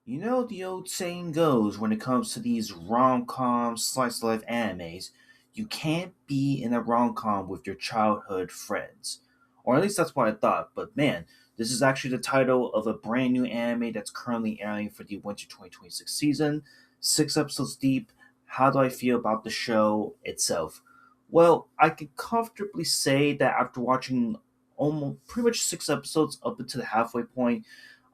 You know, the old saying goes when it comes to these rom-com slice of life animes, you can't be in a rom-com with your childhood friends. Or at least that's what I thought, but man, this is actually the title of a brand new anime that's currently airing for the winter 2026 season. 6 episodes deep. How do I feel about the show itself? Well, I can comfortably say that after watching almost pretty much 6 episodes up until the halfway point,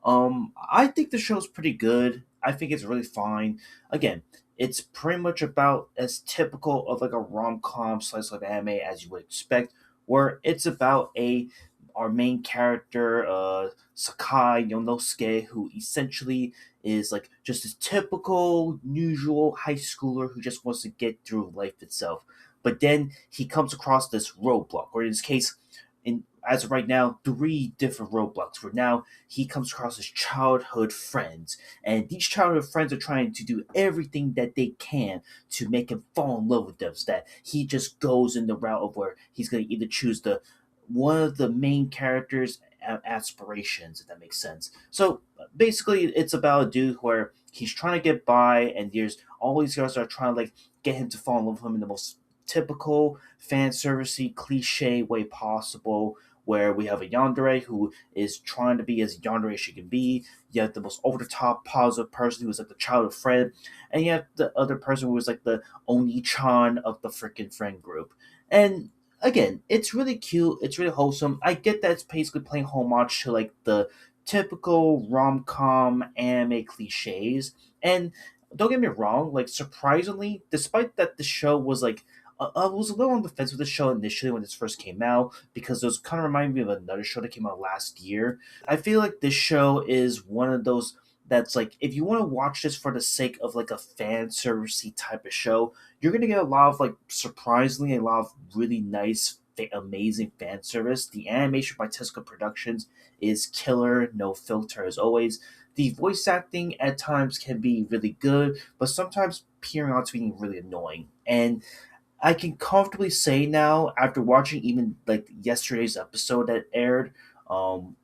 I think the show's pretty good. I think it's really fine. Again, it's pretty much about as typical of like a rom com slice of anime as you would expect, where it's about a our main character, Sakai Yonosuke, who essentially is like just a typical, usual high schooler who just wants to get through life itself. But then he comes across this roadblock, or in this case, in as of right now, three different roadblocks. Where now he comes across his childhood friends, and these childhood friends are trying to do everything that they can to make him fall in love with them. So that he just goes in the route of where he's going to either choose the one of the main characters' aspirations, if that makes sense. So basically, it's about a dude where he's trying to get by, and there's all these guys that are trying to like get him to fall in love with him in the most typical fan servicey cliche way possible, where we have a yandere who is trying to be as yandere as she can be. You have the most over the top positive person who is like the childhood friend, and you have the other person who is like the oni-chan of the freaking friend group. And again, it's really cute. It's really wholesome. I get that it's basically playing homage to like the typical rom com anime cliches. And don't get me wrong, like surprisingly, despite that the show was like I was a little on the fence with the show initially when this first came out because it was kind of reminding me of another show that came out last year. I feel like this show is one of those that's like if you want to watch this for the sake of like a fan servicey type of show, you're gonna get a lot of like surprisingly a lot of really nice, amazing fan service. The animation by Tesco Productions is killer, no filter as always. The voice acting at times can be really good, but sometimes peering out to being really annoying. And I can comfortably say now, after watching even like yesterday's episode that aired, um,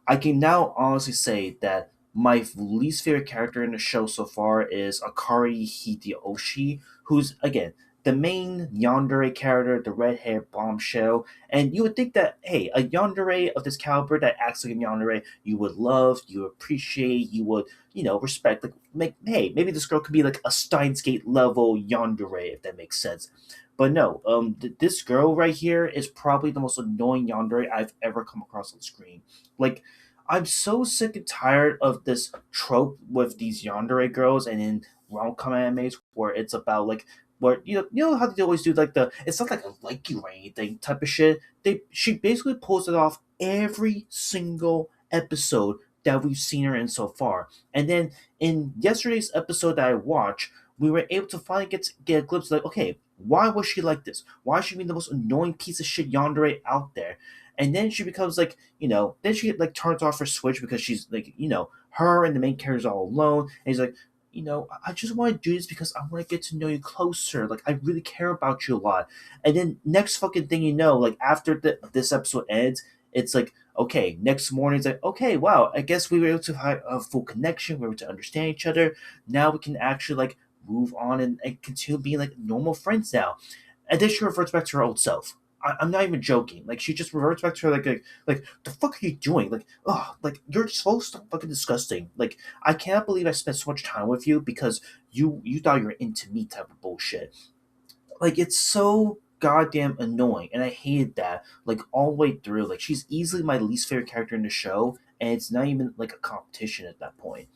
I can now honestly say that my least favorite character in the show so far is Akari Hideyoshi, who's again the main yandere character, the red haired bombshell. And you would think that hey, a yandere of this caliber that acts like a yandere, you would love, you would appreciate, you would respect. Like, hey, maybe this girl could be like a Steins Gate level yandere if that makes sense. But no, this girl right here is probably the most annoying yandere I've ever come across on screen. Like, I'm so sick and tired of this trope with these yandere girls and in rom-com animes where it's about like where you know how they always do like the it's not like I like you or anything type of shit. She basically pulls it off every single episode that we've seen her in so far. And then in yesterday's episode that I watched, we were able to finally get a glimpse of like, okay, why was she like this? Why is she being the most annoying piece of shit yandere out there? And then she becomes like, then she like turns off her switch because she's like, her and the main character's all alone. And he's like, I just want to do this because I want to get to know you closer. Like, I really care about you a lot. And then next fucking thing you know, like after this episode ends, it's like, okay, next morning it's like, okay, wow, I guess we were able to have a full connection. We were able to understand each other. Now we can actually like move on and continue being like normal friends now. And then she reverts back to her old self. I'm not even joking. Like she just reverts back to her like the fuck are you doing? Like like you're so fucking disgusting. Like I cannot believe I spent so much time with you because you thought you were into me type of bullshit. Like it's so goddamn annoying, and I hated that like all the way through. Like she's easily my least favorite character in the show, and it's not even like a competition at that point.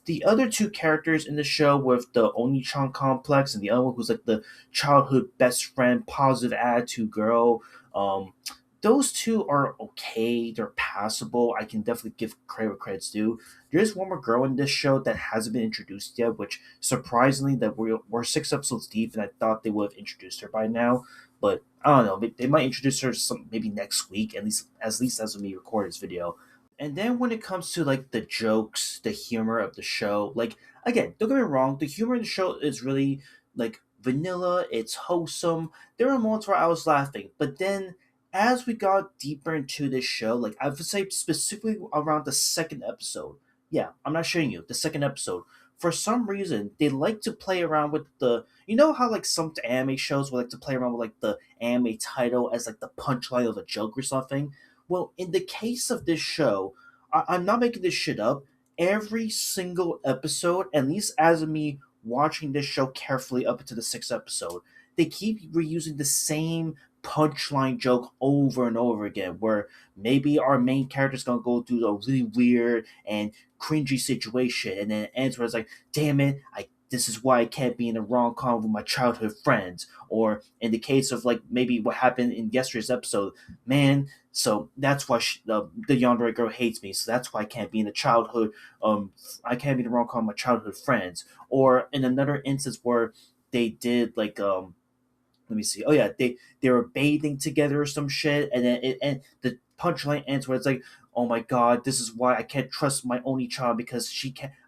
The other two characters in the show with the Oni-chan complex and the other one who's like the childhood best friend, positive attitude girl, those two are okay. They're passable. I can definitely give credit where credit's due. There's one more girl in this show that hasn't been introduced yet, which surprisingly that we're 6 episodes deep, and I thought they would have introduced her by now. But I don't know. They might introduce her some maybe next week, at least as of me recording this video. And then when it comes to like the jokes, the humor of the show, like again, don't get me wrong, the humor in the show is really like vanilla, it's wholesome. There were moments where I was laughing, but then as we got deeper into this show, like I would say specifically around the second episode, Yeah, I'm not showing you. The second episode, for some reason, they like to play around with the. You know how like some anime shows would like to play around with like the anime title as like the punchline of a joke or something. Well, in the case of this show, I'm not making this shit up. Every single episode, at least as of me watching this show carefully up into the sixth episode, they keep reusing the same punchline joke over and over again. Where maybe our main character's gonna go through a really weird and cringy situation, and then it ends where it's like, "Damn it, I this is why I can't be in a rom com with my childhood friends." Or in the case of like maybe what happened in yesterday's episode, man. So that's why the yandere girl hates me. So that's why I can't be in the childhood. I can't be in the rom com with my childhood friends. Or in another instance where they did like let me see. Oh yeah, they were bathing together or some shit, and then and the punchline ends where it's like, oh my god, this is why I can't trust my only child because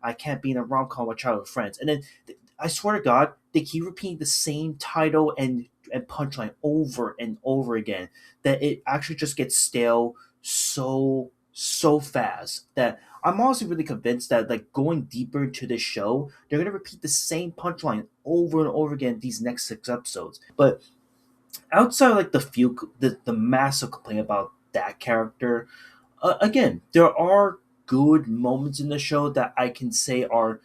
I can't be in a rom com with childhood friends, and then I swear to God, they keep repeating the same title and punchline over and over again that it actually just gets stale so fast that I'm honestly really convinced that like going deeper into this show, they're gonna repeat the same punchline over and over again these next six episodes. But outside of, like the massive complaint about that character, again, there are good moments in the show that I can say are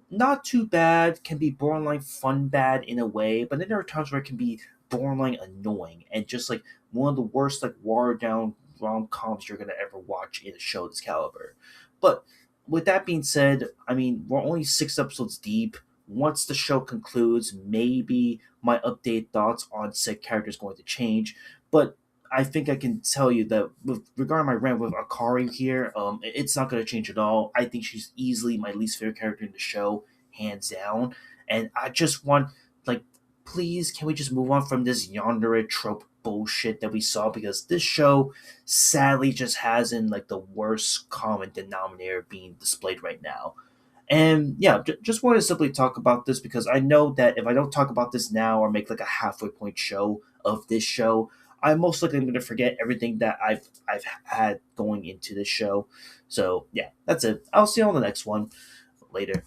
not too bad, can be borderline fun bad in a way, but then there are times where it can be borderline annoying and just like one of the worst like watered down rom coms you're gonna ever watch in a show this caliber. But with that being said, I mean we're only six episodes deep. Once the show concludes, maybe my updated thoughts on said character is going to change. But I think I can tell you that with regarding my rant with Akari here, it's not going to change at all. I think she's easily my least favorite character in the show, hands down. And I just want, like, please, can we just move on from this yandere trope bullshit that we saw? Because this show sadly just has in like the worst common denominator being displayed right now. And yeah, just wanted to simply talk about this because I know that if I don't talk about this now or make like a halfway point show of this show, I'm most likely going to forget everything that I've had going into this show. So yeah, that's it. I'll see you on the next one later.